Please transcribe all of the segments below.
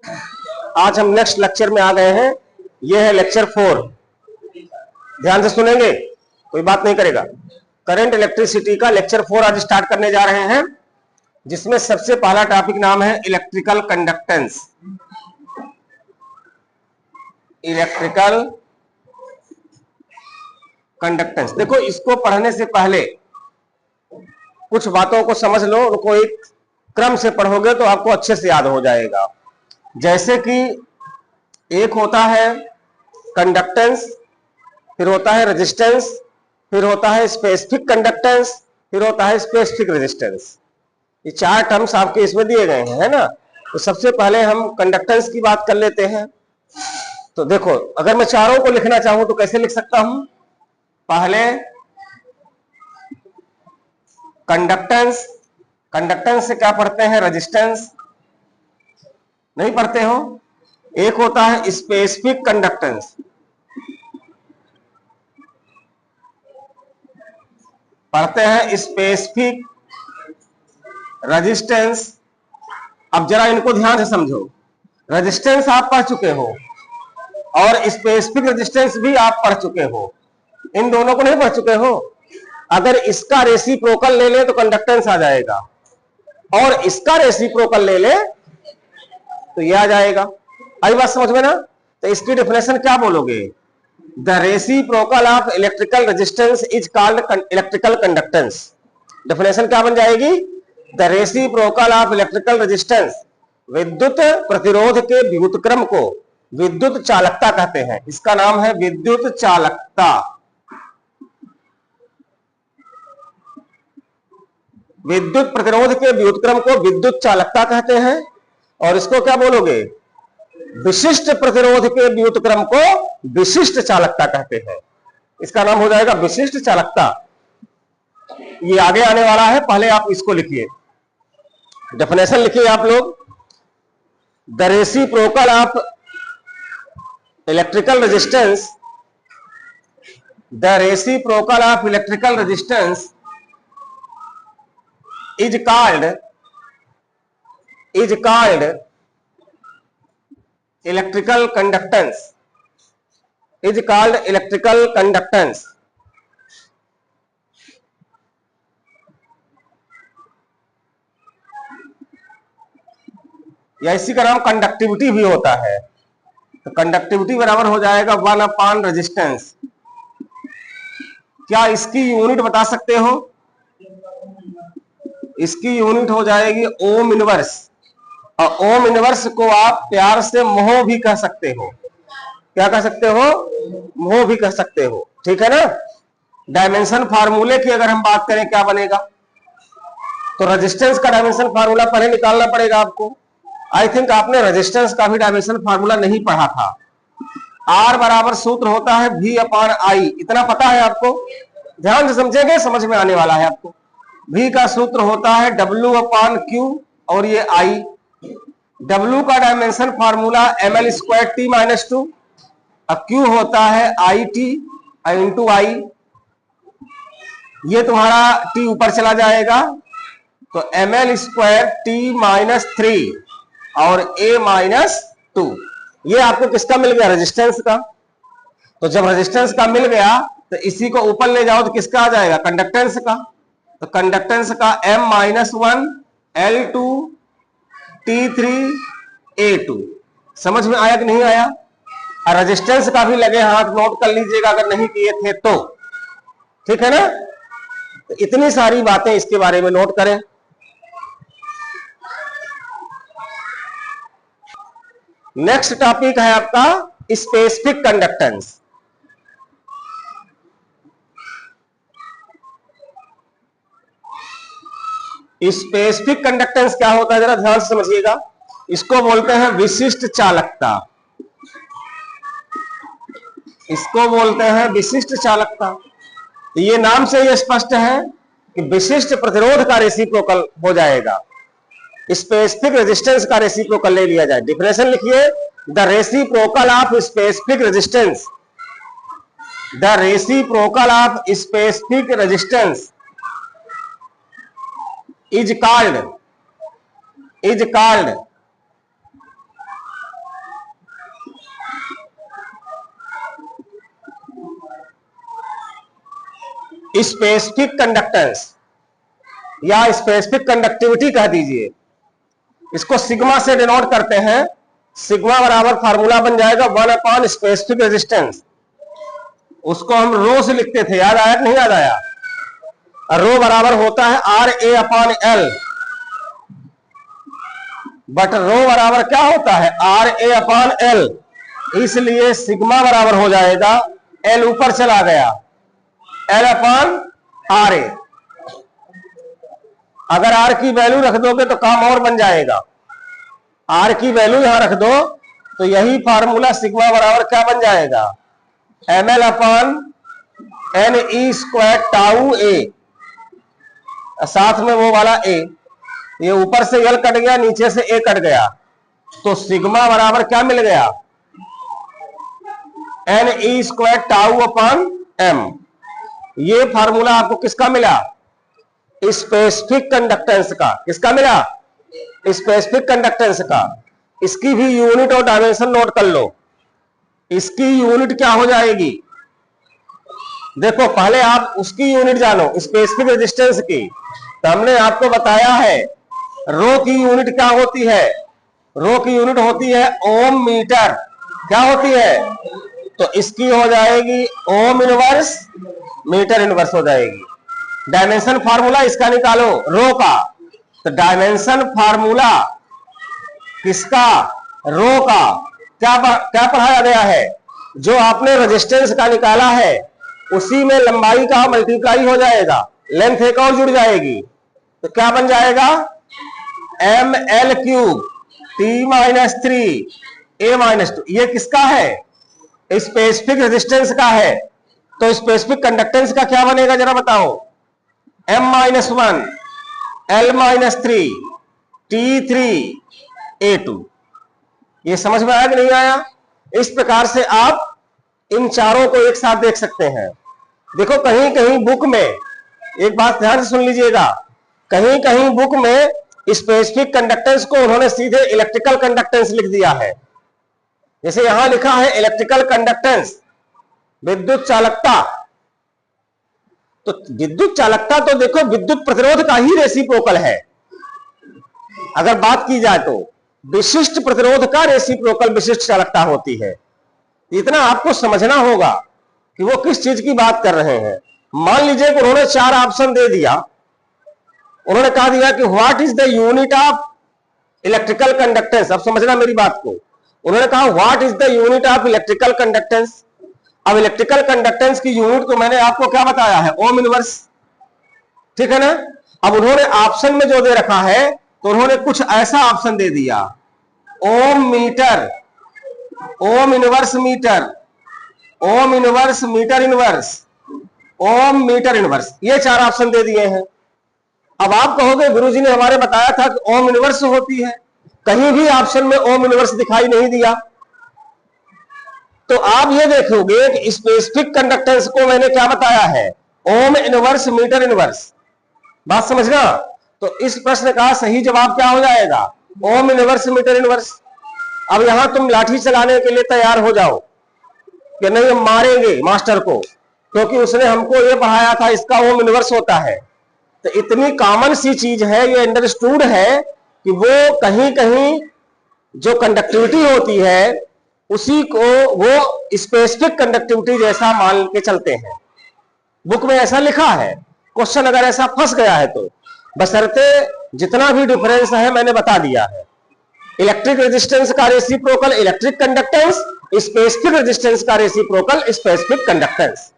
आज हम next lecture में आ गए हैं। यह है लेक्चर 4। ध्यान से सुनेंगे, कोई बात नहीं करेगा। करंट इलेक्ट्रिसिटी का लेक्चर 4 आज स्टार्ट करने जा रहे हैं, जिसमें सबसे पहला टॉपिक नाम है इलेक्ट्रिकल कंडक्टेंस। इलेक्ट्रिकल कंडक्टेंस, देखो इसको पढ़ने से पहले कुछ बातों को समझ लो, उनको एक क्रम से पढ़ोगे तो आपको अच्छे से याद हो जाएगा। जैसे कि एक होता है कंडक्टेंस, फिर होता है रेजिस्टेंस, फिर होता है स्पेसिफिक कंडक्टेंस, फिर होता है स्पेसिफिक रेजिस्टेंस। ये 4 टर्म्स आपके इसमें दिए गए हैं, है ना। तो सबसे पहले हम कंडक्टेंस की बात कर लेते हैं। तो देखो, अगर मैं चारों को लिखना चाहूं तो कैसे लिख सकता हूं? पहले कंडक्टेंस, कंडक्टेंस से क्या पढ़ते हैं? रेजिस्टेंस नहीं पढ़ते हो। एक होता है स्पेसिफिक कंडक्टेंस, पढ़ते हैं स्पेसिफिक रेजिस्टेंस। अब जरा इनको ध्यान से समझो। रेजिस्टेंस आप पढ़ चुके हो और स्पेसिफिक रेजिस्टेंस भी आप पढ़ चुके हो, इन दोनों को नहीं पढ़ चुके हो। अगर इसका रेसिप्रोकल ले ले तो कंडक्टेंस आ जाएगा, और इसका रेसिप्रोकल ले ले तो ये आ जाएगा। आई बात समझ में ना? तो इसकी डेफिनेशन क्या बोलोगे? The reciprocal of electrical resistance is called electrical conductance. Definition क्या बन जाएगी? The reciprocal of electrical resistance, विद्युत प्रतिरोध के व्युत्क्रम को विद्युत चालकता कहते हैं। इसका नाम है विद्युत चालकता। विद्युत प्रतिरोध के व्युत्क्रम को विद्युत चालकता कहते हैं। और इसको क्या बोलोगे? विशिष्ट प्रतिरोध के व्युत्क्रम को विशिष्ट चालकता कहते हैं। इसका नाम हो जाएगा विशिष्ट चालकता। ये आगे आने वाला है, पहले आप इसको लिखिए, डेफिनेशन लिखिए आप लोग। The reciprocal of electrical resistance, the reciprocal of electrical resistance is called electrical conductance, is called electrical conductance। या इसी का नाम कंडक्टिविटी भी होता है। तो कंडक्टिविटी बराबर हो जाएगा 1 रेजिस्टेंस। क्या इसकी यूनिट बता सकते हो? इसकी यूनिट हो जाएगी ओम इनवर्स, और ओम इनवर्स को आप प्यार से मोह भी कह सकते हो। क्या कह सकते हो? मोह भी कह सकते हो, ठीक है ना। डायमेंशन फार्मूले की अगर हम बात करें, क्या बनेगा? तो रेजिस्टेंस का डायमेंशन फार्मूला पहले निकालना पड़ेगा आपको। आई थिंक आपने रेजिस्टेंस का भी डायमेंशन फार्मूला नहीं पढ़ा था। आर बराबर सूत्र होता है V अपॉन आई, इतना पता है आपको? ध्यान से समझेंगे, समझ में आने वाला है आपको। V का सूत्र होता है W अपॉन Q, और ये I। W का dimension formula ml square T minus 2, और Q होता है IT इंटू I। ये तुम्हारा T ऊपर चला जाएगा, तो ml स्क्वायर T माइनस 3 और A माइनस 2। ये आपको किसका मिल गया? रेजिस्टेंस का। तो जब रेजिस्टेंस का मिल गया तो इसी को ऊपर ले जाओ तो किसका आ जाएगा? कंडक्टेंस का। तो कंडक्टेंस का M-1 L2 T3 A2। समझ में आया कि नहीं आया? और रेजिस्टेंस का भी लगे हाथ, नोट कर लीजिएगा अगर नहीं किए थे तो, ठीक है ना। तो इतनी सारी बातें इसके बारे में नोट करें। नेक्स्ट टॉपिक है आपका स्पेसिफिक कंडक्टेंस। स्पेसिफिक कंडक्टेंस क्या होता है, जरा ध्यान से समझिएगा। इसको बोलते हैं विशिष्ट चालकता। इसको बोलते हैं विशिष्ट चालकता। ये नाम से ये स्पष्ट है कि विशिष्ट प्रतिरोध का रेसिप्रोकल हो जाएगा, स्पेसिफिक रेजिस्टेंस का रेसिप्रोकल ले लिया जाए। डिफिनेशन लिखिए, the reciprocal of specific resistance, the reciprocal of specific resistance is called specific conductance या स्पेसिफिक कंडक्टिविटी कह दीजिए, इसको सिग्मा से डिनोट करते हैं। सिग्मा बराबर फार्मूला बन जाएगा 1 स्पेसिफिक रेजिस्टेंस, उसको हम रो से लिखते थे, याद आया कि नहीं याद आया? रो बराबर होता है RA/L, बट रो बराबर क्या होता है? RA/L, इसलिए सिग्मा बराबर हो जाएगा, L ऊपर चला गया, L/RA। अगर R की वैल्यू रख दोगे तो काम और बन जाएगा। R की वैल्यू यहां रख दो तो यही फार्मूला सिग्मा बराबर क्या बन जाएगा? ml/ne²τA, साथ में वो वाला A, ये ऊपर से L कट गया, नीचे से A कट गया, तो सिग्मा बराबर क्या मिल गया? ne²τ/m। ये फार्मूला आपको किसका मिला? स्पेसिफिक कंडक्टेंस का। किसका मिला? स्पेसिफिक कंडक्टेंस का। इसकी भी यूनिट और डायमेंशन नोट कर लो। इसकी यूनिट क्या हो जाएगी? देखो, पहले आप उसकी यूनिट जानो, स्पेसिफिक रेजिस्टेंस की। तो हमने आपको बताया है रो की यूनिट क्या होती है? रो की यूनिट होती है ओम मीटर। क्या होती है? तो इसकी हो जाएगी ओम इनवर्स मीटर इनवर्स हो जाएगी। डायमेंशन फार्मूला इसका निकालो, रो का। तो डायमेंशन फार्मूला किसका? रो का। क्या पढ़ाया गया है? जो आपने रेजिस्टेंस का निकाला है उसी में लंबाई का मल्टीप्लाई हो जाएगा, लेंथ एक और जुड़ जाएगी, तो क्या बन जाएगा? ml³ t-3 a-2। ये किसका है? स्पेसिफिक रेजिस्टेंस का है। तो स्पेसिफिक कंडक्टेंस का क्या बनेगा जरा बताओ? m-1 l-3 t3 a2। ये समझ में आया कि नहीं आया? इस प्रकार से आप इन चारों को एक साथ देख सकते हैं। देखो, कहीं कहीं बुक में, एक बात ध्यान से सुन लीजिएगा, कहीं कहीं बुक में स्पेसिफिक कंडक्टेंस को उन्होंने सीधे इलेक्ट्रिकल कंडक्टेंस लिख दिया है। जैसे यहां लिखा है इलेक्ट्रिकल कंडक्टेंस, विद्युत चालकता। तो विद्युत चालकता तो देखो विद्युत प्रतिरोध का ही रेसिप्रोकल है। अगर बात की जाए तो विशिष्ट प्रतिरोध का रेसिप्रोकल विशिष्ट चालकता होती है। इतना आपको समझना होगा कि वो किस चीज की बात कर रहे हैं। मान लीजिए कि उन्होंने 4 ऑप्शन दे दिया। उन्होंने कहा दिया कि what is the unit of electrical conductance. अब समझना मेरी बात को। उन्होंने कहा what is the unit of electrical conductance. अब इलेक्ट्रिकल कंडक्टेंस की यूनिट तो मैंने आपको क्या बताया है? Ohm inverse. ठीक है ना? अब उन्होंने ऑप्शन में जो दे रखा है तो उन्होंने कुछ ऐसा ऑप्शन दे दिया, ohm meter, ohm inverse meter, ohm inverse metre inverse, ohm meter inverse. ये 4 ऑप्शन दे दिए हैं। अब आप कहोगे गुरुजी ने हमारे बताया था कि ओम इनवर्स होती है, कहीं भी ऑप्शन में ओम इनवर्स दिखाई नहीं दिया। तो आप ये देखोगे कि स्पेसिफिक कंडक्टेंस को मैंने क्या बताया है? Ohm inverse metre inverse. बात समझना। तो इस प्रश्न का सही जवाब क्या हो जाएगा? Ohm inverse metre inverse. अब यहां तुम लाठी चलाने के लिए तैयार हो जाओ कि नहीं, हम मारेंगे मास्टर को, क्योंकि उसने हमको ये पढ़ाया था, इसका ओम इनवर्स होता है। तो इतनी कॉमन सी चीज है, ये अंडरस्टूड है कि वो कहीं कहीं जो कंडक्टिविटी होती है उसी को वो स्पेसिफिक कंडक्टिविटी जैसा मान के चलते हैं। बुक में ऐसा लिखा है। क्वेश्चन अगर ऐसा फंस गया है तो बशर्ते जितना भी डिफरेंस है मैंने बता दिया है। इलेक्ट्रिक रेजिस्टेंस का reciprocal electric conductance, specific resistance का रेसिप्रोकल स्पेसिफिक कंडक्टेंस।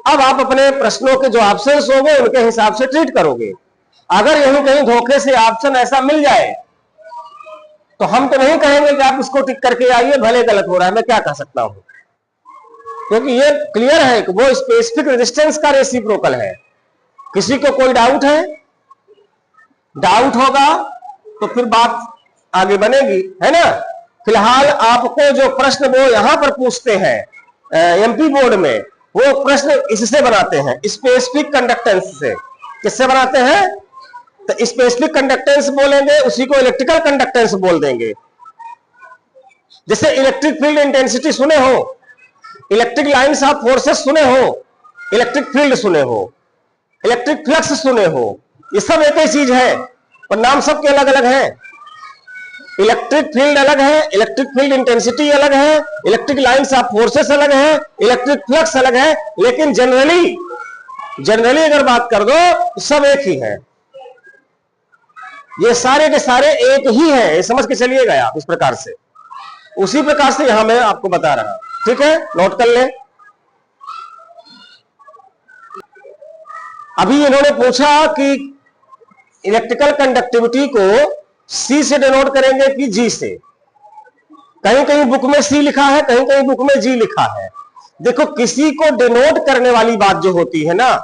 अब आप अपने प्रश्नों के जो ऑप्शंस होंगे उनके हिसाब से ट्रीट करोगे। अगर यहीं कहीं धोखे से ऑप्शन ऐसा मिल जाए तो हम तो नहीं कहेंगे कि आप इसको टिक करके आइए, भले गलत हो रहा है, मैं क्या कह सकता हूं, क्योंकि ये क्लियर है कि वो स्पेसिफिक रेजिस्टेंस का रेसिप्रोकल है। किसी को कोई डाउट है? डाउट होगा तो फिर बात आगे बनेगी, है ना? फिलहाल आपको जो प्रश्न वो यहां पर पूछते हैं एमपी बोर्ड में, वो प्रश्न इससे बनाते हैं, स्पेसिफिक कंडक्टेंस से। किससे बनाते हैं? तो स्पेसिफिक कंडक्टेंस बोलेंगे, उसी को इलेक्ट्रिकल कंडक्टेंस बोल देंगे। जैसे इलेक्ट्रिक फील्ड इंटेंसिटी सुने हो, इलेक्ट्रिक लाइंस ऑफ फोर्सेस सुने हो, इलेक्ट्रिक फील्ड सुने हो, इलेक्ट्रिक फ्लक्स सुने हो, ये सब एक ही चीज है और नाम सबके अलग अलग है। इलेक्ट्रिक फील्ड अलग है, इलेक्ट्रिक फील्ड इंटेंसिटी अलग है, इलेक्ट्रिक लाइंस ऑफ फोर्सेस अलग है, इलेक्ट्रिक फ्लक्स अलग है, लेकिन जनरली अगर बात कर दो तो सब एक ही है। ये सारे के सारे एक ही है, ये समझ के चलिएगा आप इस प्रकार से। उसी प्रकार से यहां मैं आपको बता रहा, ठीक है, नोट कर ले। अभी इन्होंने पूछा कि इलेक्ट्रिकल कंडक्टिविटी को C से डिनोट करेंगे कि G से। कहीं कहीं बुक में C लिखा है, कहीं कहीं बुक में G लिखा है। देखो, किसी को डिनोट करने वाली बात जो होती है ना,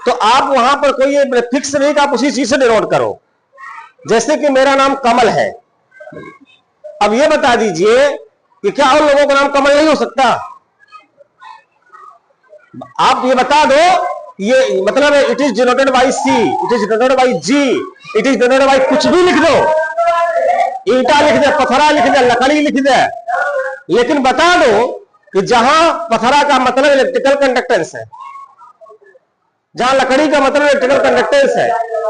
तो आप वहां पर कोई फिक्स नहीं कि आप उसी चीज से डिनोट करो। जैसे कि मेरा नाम कमल है, अब ये बता दीजिए कि क्या उन लोगों का नाम कमल नहीं हो सकता? आप ये बता दो, ये मतलब है it is denoted by C, it is denoted by G, it is denoted by कुछ भी लिख दो, ईंटा लिख दे, पत्थरा लिख दे, लकड़ी लिख दे, लेकिन बता दो कि जहां पत्थरा का मतलब इलेक्ट्रिकल कंडक्टेंस है, जहां लकड़ी का मतलब इलेक्ट्रिकल कंडक्टेंस है,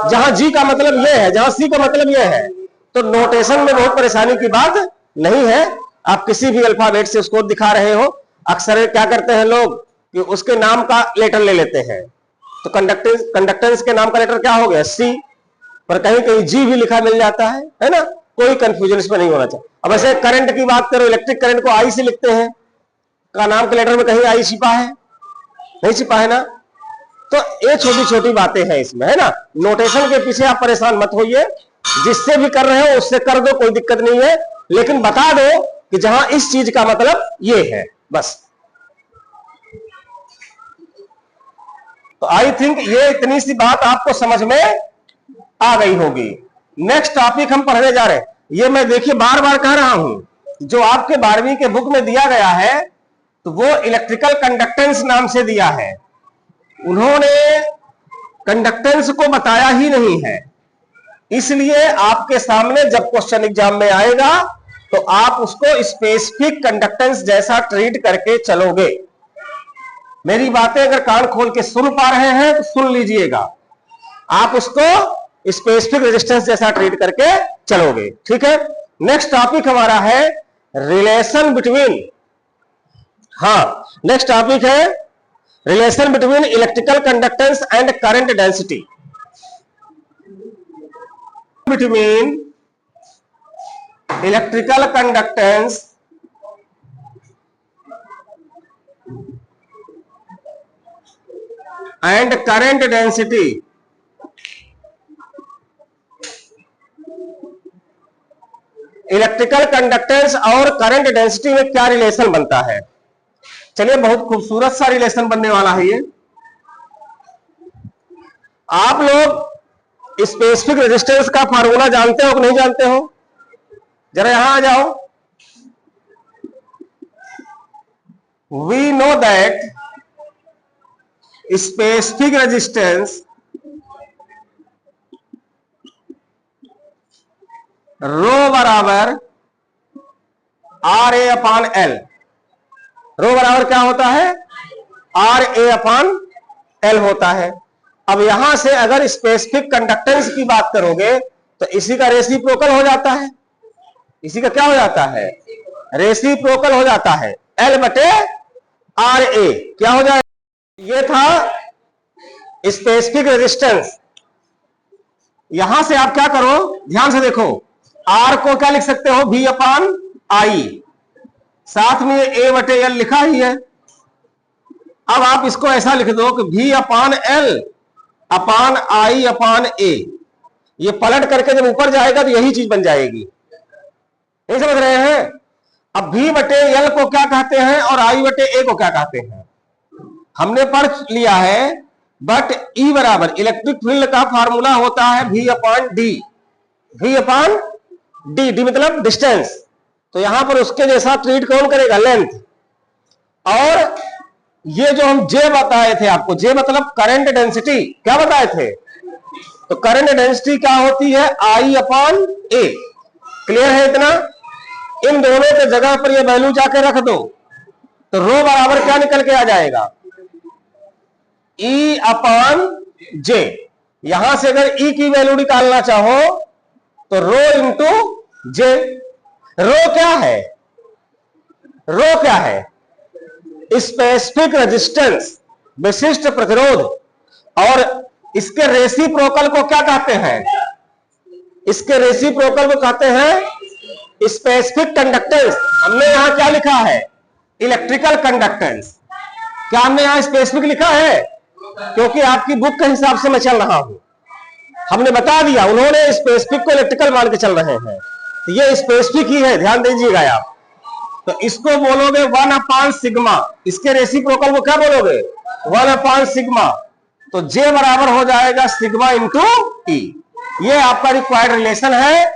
जहां G का मतलब यह है, जहां C का मतलब यह है, तो नोटेशन में बहुत परेशानी की बात नहीं है। आप किसी भी अल्फाबेट से उसको दिखा रहे हो, अक्सर क्या करते हैं लोग कि उसके नाम का लेटर ले लेते हैं, तो कंडक्टेंस के नाम का लेटर क्या हो गया? C, पर कहीं कहीं G भी लिखा मिल जाता है ना, कोई कंफ्यूजन इसमें नहीं होना चाहिए। अब ऐसे करंट की बात करो, इलेक्ट्रिक करंट को I से लिखते हैं, का नाम के लेटर में कहीं I छिपा है? नहीं छिपा है ना। तो ये छोटी छोटी बातें हैं इसमें, है ना। नोटेशन के पीछे आप परेशान मत होइए, जिससे भी कर रहे हो उससे कर दो, कोई दिक्कत नहीं है, लेकिन बता दो कि जहां इस चीज का मतलब ये है, बस। तो आई थिंक ये इतनी सी बात आपको समझ में आ गई होगी। नेक्स्ट टॉपिक हम पढ़ने जा रहे हैं, ये मैं देखिए बार बार कह रहा हूं, जो आपके 12वीं के बुक में दिया गया है तो वो इलेक्ट्रिकल कंडक्टेंस नाम से दिया है। उन्होंने कंडक्टेंस को बताया ही नहीं है, इसलिए आपके सामने जब क्वेश्चन एग्जाम में आएगा तो आप उसको स्पेसिफिक कंडक्टेंस जैसा ट्रीट करके चलोगे। मेरी बातें अगर कान खोल के सुन पा रहे हैं तो सुन लीजिएगा, आप उसको स्पेसिफिक रेजिस्टेंस जैसा ट्रीट करके चलोगे, ठीक है। नेक्स्ट टॉपिक हमारा है रिलेशन बिटवीन, नेक्स्ट टॉपिक है relation between electrical conductance and current density. Between electrical conductance and current density. Electrical conductance और करंट डेंसिटी में क्या रिलेशन बनता है? चलिए, बहुत खूबसूरत सा रिलेशन बनने वाला है ये। आप लोग स्पेसिफिक रेजिस्टेंस का फार्मूला जानते हो कि नहीं जानते हो? जरा यहां आ जाओ। We know that specific resistance rho बराबर RA अपॉन L। रो बराबर क्या होता है? RA अपॉन L होता है। अब यहां से अगर स्पेसिफिक कंडक्टेंस की बात करोगे तो इसी का रेसिप्रोकल हो जाता है। इसी का क्या हो जाता है? रेसिप्रोकल हो जाता है। L बटे RA क्या हो जाएगा? ये था स्पेसिफिक रेजिस्टेंस। यहां से आप क्या करो, ध्यान से देखो, R को क्या लिख सकते हो? V अपॉन I, साथ में A बटे L लिखा ही है। अब आप इसको ऐसा लिख दो कि V upon L upon I upon A। ये पलट करके जब ऊपर जाएगा तो यही चीज बन जाएगी, नहीं समझ रहे हैं? अब V बटे L को क्या कहते हैं और I बटे A को क्या कहते हैं हमने पढ़ लिया है। बट E बराबर इलेक्ट्रिक फील्ड का फार्मूला होता है V upon D। V upon D, D मतलब डिस्टेंस, तो यहां पर उसके जैसा ट्रीट कौन करेगा? लेंथ। और ये जो हम J बताए थे आपको, J मतलब करंट डेंसिटी, क्या बताए थे? तो करंट डेंसिटी क्या होती है? I upon A। क्लियर है इतना? इन दोनों के जगह पर ये वैल्यू जाके रख दो तो रो बराबर क्या निकल के आ जाएगा? E अपॉन जे। यहां से अगर E की वैल्यू निकालना चाहो तो रो इंटू जे। रो क्या है? रो क्या है? स्पेसिफिक रेजिस्टेंस, विशिष्ट प्रतिरोध। और इसके रेसिप्रोकल को क्या कहते हैं? इसके रेसिप्रोकल को कहते हैं स्पेसिफिक कंडक्टेंस। हमने यहां क्या लिखा है? Electrical conductance. क्या हमने यहां स्पेसिफिक लिखा है? क्योंकि आपकी बुक के हिसाब से मैं चल रहा हूं। हमने बता दिया, उन्होंने स्पेसिफिक को इलेक्ट्रिकल मान के चल रहे हैं, तो ये स्पेसिफिक ही है, ध्यान दीजिएगा आप। तो इसको बोलोगे 1 अपॉन सिग्मा। इसके रेसिप्रोकल को क्या बोलोगे? 1 अपॉन सिग्मा। तो जे बराबर हो जाएगा सिग्मा इंटू ई। ये आपका रिक्वायर्ड रिलेशन है।